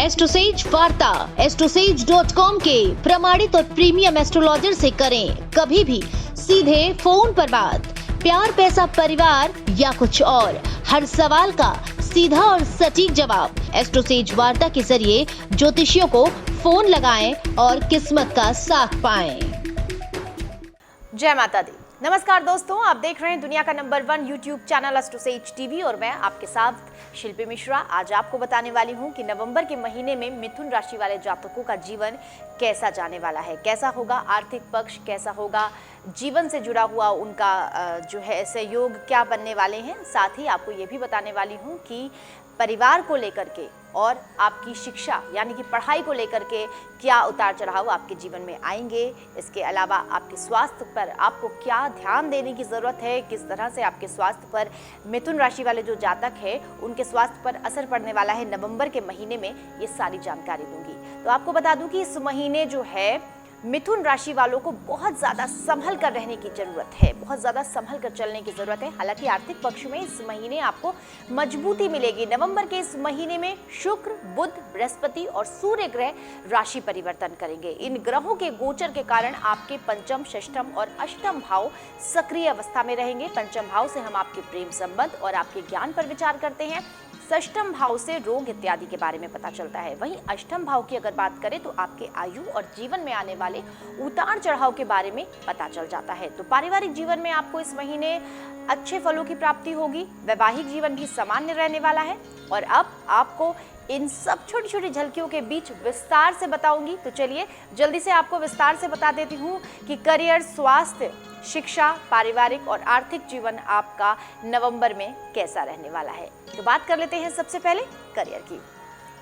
एस्ट्रोसेज वार्ता astrosage.com के प्रमाणित और प्रीमियम एस्ट्रोलॉजर से करें कभी भी सीधे फोन पर बात। प्यार, पैसा, परिवार या कुछ और, हर सवाल का सीधा और सटीक जवाब। एस्ट्रोसेज वार्ता के जरिए ज्योतिषियों को फोन लगाएं और किस्मत का साथ पाएं। जय माता दी। नमस्कार दोस्तों, आप देख रहे हैं दुनिया का number 1 YouTube channel AstroSage TV और मैं आपके साथ शिल्पी मिश्रा। आज आपको बताने वाली हूं कि नवंबर के महीने में मिथुन राशि वाले जातकों का जीवन कैसा जाने वाला है, कैसा होगा आर्थिक पक्ष, कैसा होगा जीवन से जुड़ा हुआ उनका जो है सहयोग क्या बनने वाले हैं। साथ ही आपको ये भी बताने वाली हूँ कि परिवार को लेकर के और आपकी शिक्षा यानी कि पढ़ाई को लेकर के क्या उतार चढ़ाव आपके जीवन में आएंगे। इसके अलावा आपके स्वास्थ्य पर आपको क्या ध्यान देने की ज़रूरत है, किस तरह से आपके स्वास्थ्य पर मिथुन राशि वाले जो जातक है उनके स्वास्थ्य पर असर पड़ने वाला है नवंबर के महीने में, ये सारी जानकारी दूंगी। तो आपको बता दूं कि इस महीने जो है मिथुन राशि वालों को बहुत ज़्यादा संभल कर रहने की ज़रूरत है, बहुत ज़्यादा संभल कर चलने की ज़रूरत है। हालांकि आर्थिक पक्ष में इस महीने आपको मजबूती मिलेगी। नवंबर के इस महीने में शुक्र, बुध, बृहस्पति और सूर्य ग्रह राशि परिवर्तन करेंगे। इन ग्रहों के गोचर के कारण आपके पंचम, षष्ठम और अष्टम भाव सक्रिय अवस्था में रहेंगे। पंचम भाव से हम आपके प्रेम संबंध और आपके ज्ञान पर विचार करते हैं। षष्ठम भाव से रोग इत्यादि के बारे में पता चलता है। वहीं अष्टम भाव की अगर बात करें तो आपके आयु और जीवन में आने वाले उतार चढ़ाव के बारे में पता चल जाता है। तो पारिवारिक जीवन में आपको इस महीने अच्छे फलों की प्राप्ति होगी। वैवाहिक जीवन भी सामान्य रहने वाला है। और अब आपको इन सब छोटी छोटी झलकियों के बीच विस्तार से बताऊंगी। तो चलिए जल्दी से आपको विस्तार से बता देती हूँ कि करियर, स्वास्थ्य, शिक्षा, पारिवारिक और आर्थिक जीवन आपका नवंबर में कैसा रहने वाला है। तो बात कर लेते हैं सबसे पहले करियर की।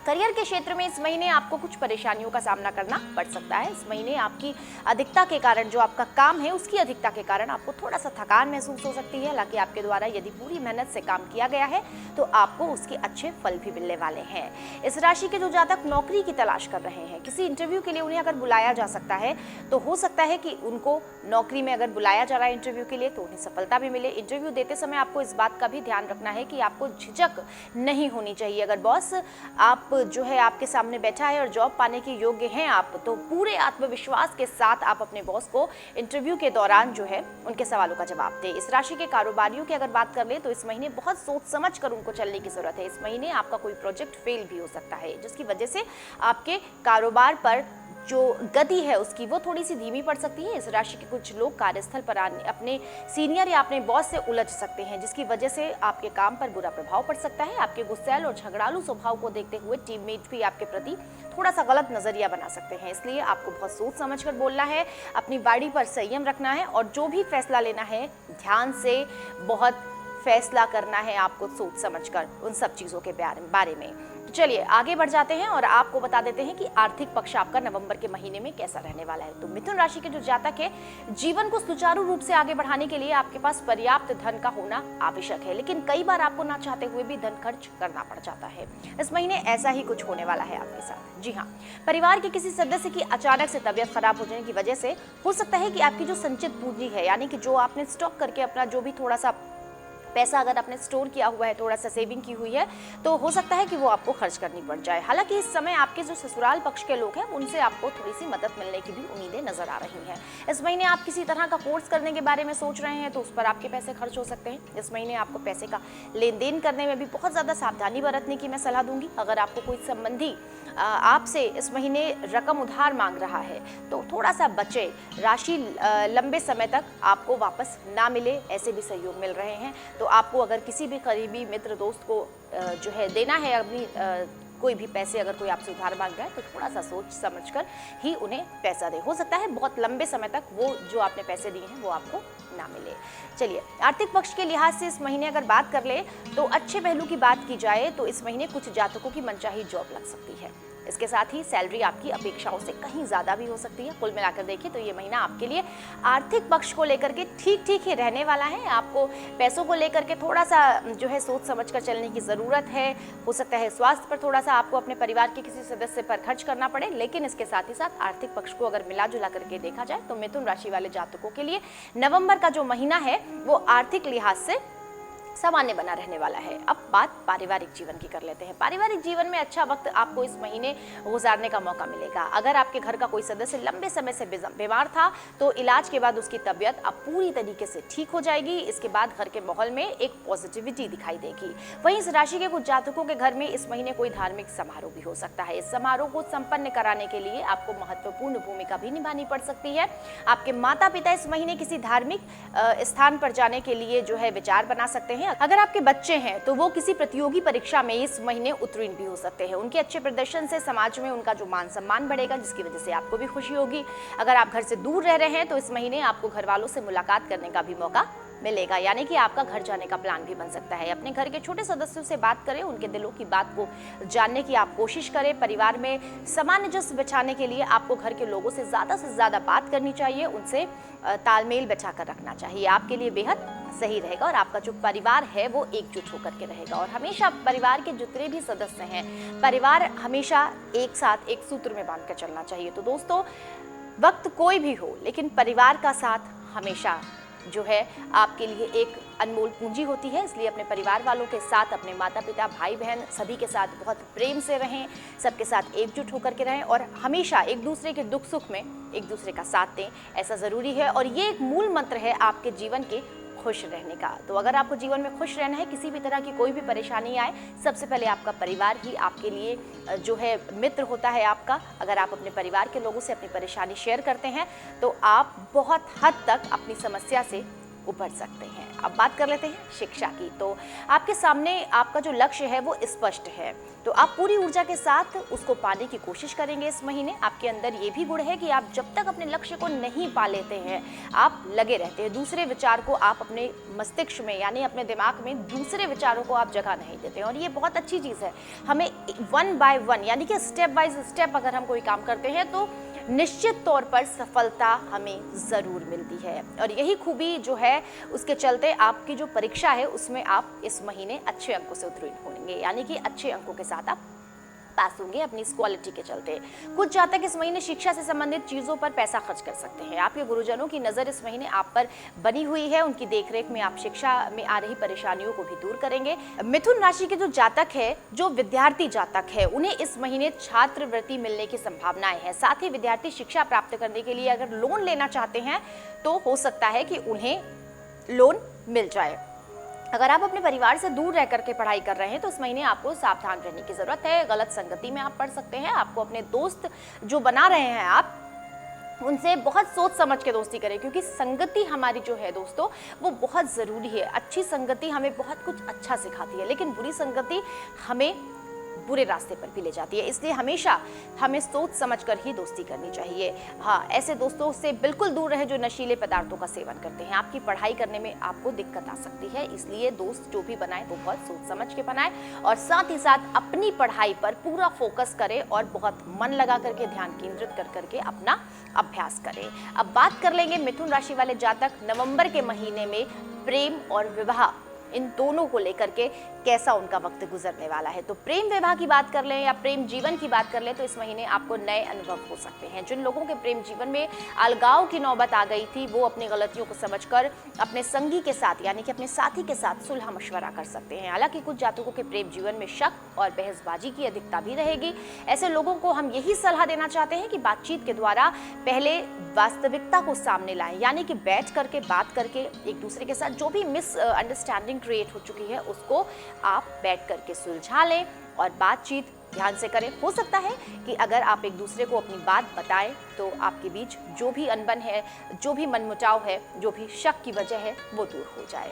करियर के क्षेत्र में इस महीने आपको कुछ परेशानियों का सामना करना पड़ सकता है। इस महीने आपकी अधिकता के कारण, जो आपका काम है उसकी अधिकता के कारण आपको थोड़ा सा थकान महसूस हो सकती है। हालांकि आपके द्वारा यदि पूरी मेहनत से काम किया गया है तो आपको उसके अच्छे फल भी मिलने वाले हैं। इस राशि के जो जातक नौकरी की तलाश कर रहे हैं, किसी इंटरव्यू के लिए उन्हें अगर बुलाया जा सकता है तो हो सकता है कि उनको नौकरी में अगर बुलाया जा रहा है इंटरव्यू के लिए तो उन्हें सफलता भी मिले। इंटरव्यू देते समय आपको इस बात का भी ध्यान रखना है कि आपको झिझक नहीं होनी चाहिए। अगर बॉस आप जो है आपके सामने बैठा है और जॉब पाने के योग्य हैं आप, तो पूरे आत्मविश्वास के साथ आप अपने बॉस को इंटरव्यू के दौरान जो है उनके सवालों का जवाब दें। इस राशि के कारोबारियों की अगर बात कर ले तो इस महीने बहुत सोच समझ कर उनको चलने की जरूरत है। इस महीने आपका कोई प्रोजेक्ट फेल भी हो सकता है, जिसकी वजह से आपके कारोबार पर जो गति है उसकी वो थोड़ी सी धीमी पड़ सकती है। इस राशि के कुछ लोग कार्यस्थल पर अपने सीनियर या अपने बॉस से उलझ सकते हैं, जिसकी वजह से आपके काम पर बुरा प्रभाव पड़ सकता है। आपके गुस्सैल और झगड़ालू स्वभाव को देखते हुए टीममेट भी आपके प्रति थोड़ा सा गलत नजरिया बना सकते हैं। इसलिए आपको बहुत सोच समझ कर बोलना है, अपनी वाणी पर संयम रखना है और जो भी फैसला लेना है ध्यान से बहुत फैसला करना है आपको, सोच समझकर उन सब चीज़ों के बारे में। तो चलिए आगे बढ़ जाते हैं और आपको बता देते हैं कि आर्थिक पक्ष आपका नवंबर के महीने में कैसा रहने वाला है। तो मिथुन राशि के जो जातक है, जीवन को सुचारू रूप से आगे बढ़ाने के लिए आपके पास पर्याप्त धन का होना आवश्यक है, लेकिन कई बार आपको ना चाहते हुए भी धन खर्च करना पड़ जाता है। इस महीने ऐसा ही कुछ होने वाला है आपके साथ। जी हाँ, परिवार के किसी सदस्य की अचानक से तबियत खराब हो जाने की वजह से हो सकता है कि आपकी जो संचित पूंजी है, यानी कि जो आपने स्टॉक करके अपना जो भी थोड़ा सा पैसा अगर आपने स्टोर किया हुआ है, थोड़ा सा सेविंग की हुई है, तो हो सकता है कि वो आपको खर्च करनी पड़ जाए। हालांकि इस समय आपके जो ससुराल पक्ष के लोग हैं उनसे आपको थोड़ी सी मदद मिलने की भी उम्मीदें नजर आ रही हैं। इस महीने आप किसी तरह का कोर्स करने के बारे में सोच रहे हैं तो उस पर आपके पैसे खर्च हो सकते हैं। इस महीने आपको पैसे का लेन देन करने में भी बहुत ज़्यादा सावधानी बरतने की मैं सलाह दूंगी। अगर आपको कोई संबंधी आपसे इस महीने रकम उधार मांग रहा है तो थोड़ा सा बचे। राशि लंबे समय तक आपको वापस ना मिले ऐसे भी सहयोग मिल रहे हैं। तो आपको अगर किसी भी करीबी मित्र, दोस्त को जो है देना है अपनी कोई भी पैसे, अगर कोई आपसे उधार मांग रहा है तो थोड़ा सा सोच समझकर ही उन्हें पैसा दे। हो सकता है बहुत लंबे समय तक वो जो आपने पैसे दिए हैं वो आपको ना मिले। चलिए आर्थिक पक्ष के लिहाज से इस महीने अगर बात कर ले तो अच्छे पहलू की बात की जाए तो इस महीने कुछ जातकों की मनचाही जॉब लग सकती है। इसके साथ ही सैलरी आपकी अपेक्षाओं से कहीं ज़्यादा भी हो सकती है। कुल मिलाकर देखिए तो ये महीना आपके लिए आर्थिक पक्ष को लेकर के ठीक ठीक ही रहने वाला है। आपको पैसों को लेकर के थोड़ा सा जो है सोच समझ कर चलने की ज़रूरत है। हो सकता है स्वास्थ्य पर थोड़ा सा आपको अपने परिवार के किसी सदस्य पर खर्च करना पड़े, लेकिन इसके साथ ही साथ आर्थिक पक्ष को अगर मिला जुला करके देखा जाए तो मिथुन राशि वाले जातकों के लिए नवंबर का जो महीना है वो आर्थिक लिहाज से सामान्य बना रहने वाला है। अब बात पारिवारिक जीवन की कर लेते हैं। पारिवारिक जीवन में अच्छा वक्त आपको इस महीने गुजारने का मौका मिलेगा। अगर आपके घर का कोई सदस्य लंबे समय से बीमार था तो इलाज के बाद उसकी तबीयत अब पूरी तरीके से ठीक हो जाएगी। इसके बाद घर के माहौल में एक पॉजिटिविटी दिखाई देगी। वहीं इस राशि के कुछ जातकों के घर में इस महीने कोई धार्मिक समारोह भी हो सकता है। इस समारोह को संपन्न कराने के लिए आपको महत्वपूर्ण भूमिका भी निभानी पड़ सकती है। आपके माता पिता इस महीने किसी धार्मिक स्थान पर जाने के लिए जो है विचार बना सकते हैं। अगर आपके बच्चे हैं तो वो किसी प्रतियोगी परीक्षा में इस महीने उत्तीर्ण भी हो सकते हैं। उनके अच्छे प्रदर्शन से समाज में उनका जो मान सम्मान बढ़ेगा, जिसकी वजह से आपको भी खुशी होगी। अगर आप घर से दूर रह रहे हैं तो इस महीने आपको घर वालों से मुलाकात करने का भी मौका मिलेगा, यानी कि आपका घर जाने का प्लान भी बन सकता है। अपने घर के छोटे सदस्यों से बात करें, उनके दिलों की बात को जानने की आप कोशिश करें। परिवार में सामंजस्य बिठाने के लिए आपको घर के लोगों से ज़्यादा बात करनी चाहिए, उनसे तालमेल बिठा कर रखना चाहिए। आपके लिए बेहद सही रहेगा और आपका जो परिवार है वो एकजुट होकर के रहेगा। और हमेशा परिवार के जितने भी सदस्य हैं, परिवार हमेशा एक साथ एक सूत्र में बांध कर चलना चाहिए। तो दोस्तों, वक्त कोई भी हो लेकिन परिवार का साथ हमेशा जो है आपके लिए एक अनमोल पूंजी होती है। इसलिए अपने परिवार वालों के साथ, अपने माता पिता, भाई बहन सभी के साथ बहुत प्रेम से रहें, सबके साथ एकजुट होकर के रहें और हमेशा एक दूसरे के दुख सुख में एक दूसरे का साथ दें, ऐसा ज़रूरी है। और ये एक मूल मंत्र है आपके जीवन के खुश रहने का। तो अगर आपको जीवन में खुश रहना है, किसी भी तरह की कोई भी परेशानी आए, सबसे पहले आपका परिवार ही आपके लिए जो है मित्र होता है आपका। अगर आप अपने परिवार के लोगों से अपनी परेशानी शेयर करते हैं तो आप बहुत हद तक अपनी समस्या से उभर सकते हैं। अब बात कर लेते हैं शिक्षा की। तो आपके सामने आपका जो लक्ष्य है वो स्पष्ट है, तो आप पूरी ऊर्जा के साथ उसको पाने की कोशिश करेंगे इस महीने। आपके अंदर ये भी गुण है कि आप जब तक अपने लक्ष्य को नहीं पा लेते हैं, आप लगे रहते हैं। दूसरे विचार को आप अपने मस्तिष्क में यानी अपने दिमाग में दूसरे विचारों को आप जगह नहीं देते हैं और ये बहुत अच्छी चीज़ है। हमें 1 बाय 1 यानी कि स्टेप बाय स्टेप अगर हम कोई काम करते हैं तो निश्चित तौर पर सफलता हमें ज़रूर मिलती है। और यही खूबी जो है उसके चलते आपकी जो परीक्षा है उसमें आप इस महीने अच्छे अंकों से उत्तीर्ण होंगे, यानी कि अच्छे अंकों के साथ आप पास होंगे अपनी इस क्वालिटी के चलते। कुछ जातक इस महीने शिक्षा से संबंधित चीज़ों पर पैसा खर्च कर सकते हैं। आपके गुरुजनों की नज़र इस महीने आप पर बनी हुई है। उनकी देखरेख में आप शिक्षा में आ रही परेशानियों को भी दूर करेंगे। मिथुन राशि के जो जातक है, जो विद्यार्थी जातक है, उन्हें इस महीने छात्रवृत्ति मिलने की संभावनाएं हैं। साथ ही विद्यार्थी शिक्षा प्राप्त करने के लिए अगर लोन लेना चाहते हैं तो हो सकता है कि उन्हें लोन मिल जाए। अगर आप अपने परिवार से दूर रह करके पढ़ाई कर रहे हैं तो इस महीने आपको सावधान रहने की ज़रूरत है। गलत संगति में आप पढ़ सकते हैं। आपको अपने दोस्त जो बना रहे हैं आप उनसे बहुत सोच समझ के दोस्ती करें, क्योंकि संगति हमारी जो है दोस्तों वो बहुत ज़रूरी है। अच्छी संगति हमें बहुत कुछ अच्छा सिखाती है, लेकिन बुरी संगति हमें बुरे रास्ते पर भी ले जाती है। इसलिए हमेशा हमें सोच समझकर ही दोस्ती करनी चाहिए। हाँ, ऐसे दोस्तों से बिल्कुल दूर रहे जो नशीले पदार्थों का सेवन करते हैं। आपकी पढ़ाई करने में आपको दिक्कत आ सकती है, इसलिए दोस्त जो भी बनाए वो बहुत सोच समझ के बनाए और साथ ही साथ अपनी पढ़ाई पर पूरा फोकस करें और बहुत मन लगा करके ध्यान केंद्रित कर करके अपना अभ्यास करें। अब बात कर लेंगे मिथुन राशि वाले जातक नवंबर के महीने में प्रेम और विवाह, इन दोनों को लेकर के कैसा उनका वक्त गुजरने वाला है। तो प्रेम विवाह की बात कर लें या प्रेम जीवन की बात कर लें तो इस महीने आपको नए अनुभव हो सकते हैं। जिन लोगों के प्रेम जीवन में अलगाव की नौबत आ गई थी, वो अपनी गलतियों को समझकर अपने संगी के साथ यानी कि अपने साथी के साथ सुलह मशवरा कर सकते हैं। हालांकि कुछ जातकों के प्रेम जीवन में शक और बहसबाजी की अधिकता भी रहेगी। ऐसे लोगों को हम यही सलाह देना चाहते हैं कि बातचीत के द्वारा पहले वास्तविकता को सामने लाएं, यानी कि बैठ करके बात करके एक दूसरे के साथ जो भी मिसअंडरस्टैंडिंग क्रिएट हो चुकी है उसको आप बैठ करके सुलझा लें और बातचीत ध्यान से करें। हो सकता है कि अगर आप एक दूसरे को अपनी बात बताएं तो आपके बीच जो भी अनबन है, जो भी मनमुटाव है, जो भी शक की वजह है वो दूर हो जाए।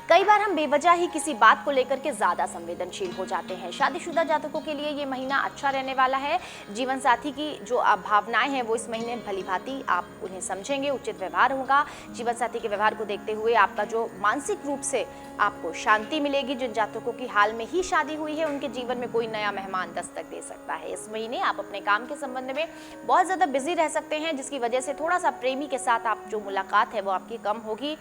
कई बार हम बेवजह ही किसी बात को लेकर के ज़्यादा संवेदनशील हो जाते हैं। शादीशुदा जातकों के लिए ये महीना अच्छा रहने वाला है। जीवन साथी की जो भावनाएं हैं वो इस महीने भली भांति आप उन्हें समझेंगे, उचित व्यवहार होगा। जीवन साथी के व्यवहार को देखते हुए आपका जो मानसिक रूप से आपको शांति मिलेगी। जिन जातकों की हाल में ही शादी हुई है उनके जीवन में कोई नया मेहमान दस्तक दे सकता है। इस महीने आप अपने काम के संबंध में बहुत ज़्यादा बिजी रह सकते हैं, जिसकी वजह से थोड़ा सा प्रेमी के साथ आप जो मुलाकात है वो आपकी कम होगी।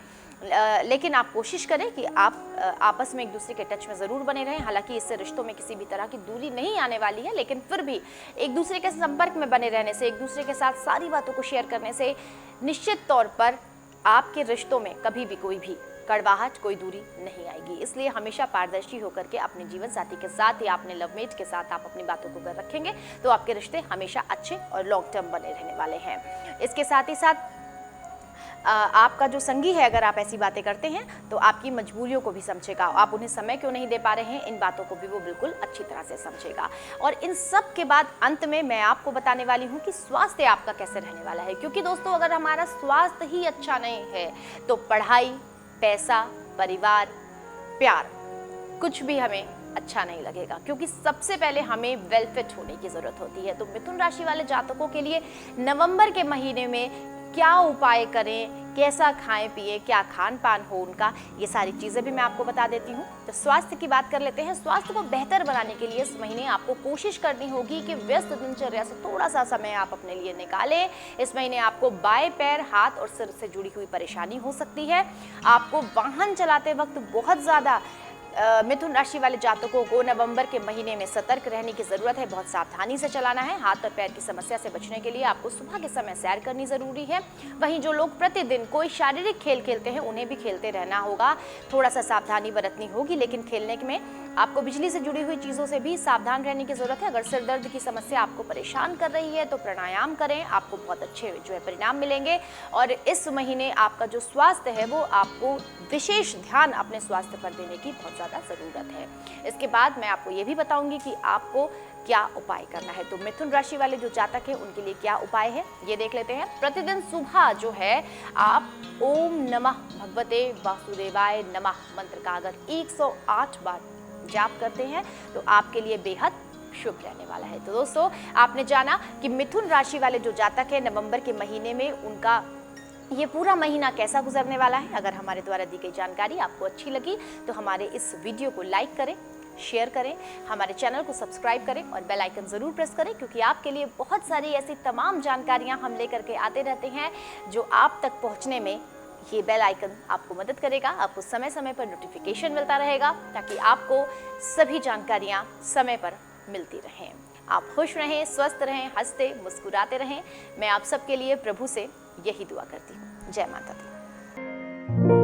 लेकिन आप कोशिश करें कि आप आपस में एक दूसरे के टच में ज़रूर बने रहें। हालांकि इससे रिश्तों में किसी भी तरह की दूरी नहीं आने वाली है, लेकिन फिर भी एक दूसरे के संपर्क में बने रहने से, एक दूसरे के साथ सारी बातों को शेयर करने से निश्चित तौर पर आपके रिश्तों में कभी भी कोई भी कड़वाहट, कोई दूरी नहीं आएगी। इसलिए हमेशा पारदर्शी होकर के अपने जीवन साथी के साथ या अपने लवमेट के साथ आप अपनी बातों को कर रखेंगे तो आपके रिश्ते हमेशा अच्छे और लॉन्ग टर्म बने रहने वाले हैं। इसके साथ ही साथ आपका जो संगी है, अगर आप ऐसी बातें करते हैं तो आपकी मजबूरियों को भी समझेगा। आप उन्हें समय क्यों नहीं दे पा रहे हैं, इन बातों को भी वो बिल्कुल अच्छी तरह से समझेगा। और इन सब के बाद अंत में मैं आपको बताने वाली हूँ कि स्वास्थ्य आपका कैसे रहने वाला है। क्योंकि दोस्तों, अगर हमारा स्वास्थ्य ही अच्छा नहीं है तो पढ़ाई, पैसा, परिवार, प्यार, कुछ भी हमें अच्छा नहीं लगेगा। क्योंकि सबसे पहले हमें वेल फिट होने की जरूरत होती है। तो मिथुन राशि वाले जातकों के लिए नवंबर के महीने में क्या उपाय करें, कैसा खाएं पिए, क्या खान पान हो उनका, ये सारी चीज़ें भी मैं आपको बता देती हूँ। तो स्वास्थ्य की बात कर लेते हैं। स्वास्थ्य को बेहतर बनाने के लिए इस महीने आपको कोशिश करनी होगी कि व्यस्त दिनचर्या से थोड़ा सा समय आप अपने लिए निकालें। इस महीने आपको बाएं पैर, हाथ और सिर से जुड़ी हुई परेशानी हो सकती है। आपको वाहन चलाते वक्त बहुत ज़्यादा मिथुन राशि वाले जातकों को नवंबर के महीने में सतर्क रहने की जरूरत है। बहुत सावधानी से चलाना है। हाथ और पैर की समस्या से बचने के लिए आपको सुबह के समय सैर करनी जरूरी है। वहीं जो लोग प्रतिदिन कोई शारीरिक खेल खेलते हैं उन्हें भी खेलते रहना होगा। थोड़ा सा सावधानी बरतनी होगी, लेकिन खेलने में आपको बिजली से जुड़ी हुई चीज़ों से भी सावधान रहने की जरूरत है। अगर सिर दर्द की समस्या आपको परेशान कर रही है तो प्राणायाम करें, आपको बहुत अच्छे जो है परिणाम मिलेंगे। और इस महीने आपका जो स्वास्थ्य है वो आपको विशेष ध्यान अपने स्वास्थ्य पर देने की बहुत ज़्यादा ज़रूरत है। इसके बाद मैं आपको ये भी बताऊंगी कि आपको क्या उपाय करना है। तो मिथुन राशि वाले जो जातक हैं उनके लिए क्या उपाय है, ये देख लेते हैं। प्रतिदिन सुबह जो है आप ओम नमः भगवते वासुदेवाय नमः मंत्र का अगर 108 बार जाप करते हैं तो आपके लिए बेहद शुभ रहने वाला है। तो दोस्तों, आपने जाना कि मिथुन राशि वाले जो जातक है नवंबर के महीने में उनका ये पूरा महीना कैसा गुजरने वाला है। अगर हमारे द्वारा दी गई जानकारी आपको अच्छी लगी तो हमारे इस वीडियो को लाइक करें, शेयर करें, हमारे चैनल को सब्सक्राइब करें और बेल आइकन ज़रूर प्रेस करें, क्योंकि आपके लिए बहुत सारी ऐसी तमाम जानकारियां हम लेकर के आते रहते हैं जो आप तक पहुंचने में ये बेल आइकन आपको मदद करेगा। आपको समय समय पर नोटिफिकेशन मिलता रहेगा ताकि आपको सभी जानकारियां समय पर मिलती रहें। आप खुश रहें, स्वस्थ रहें, हंसते मुस्कुराते रहें। मैं आप सबके लिए प्रभु से यही दुआ करती हूँ। जय माता दी।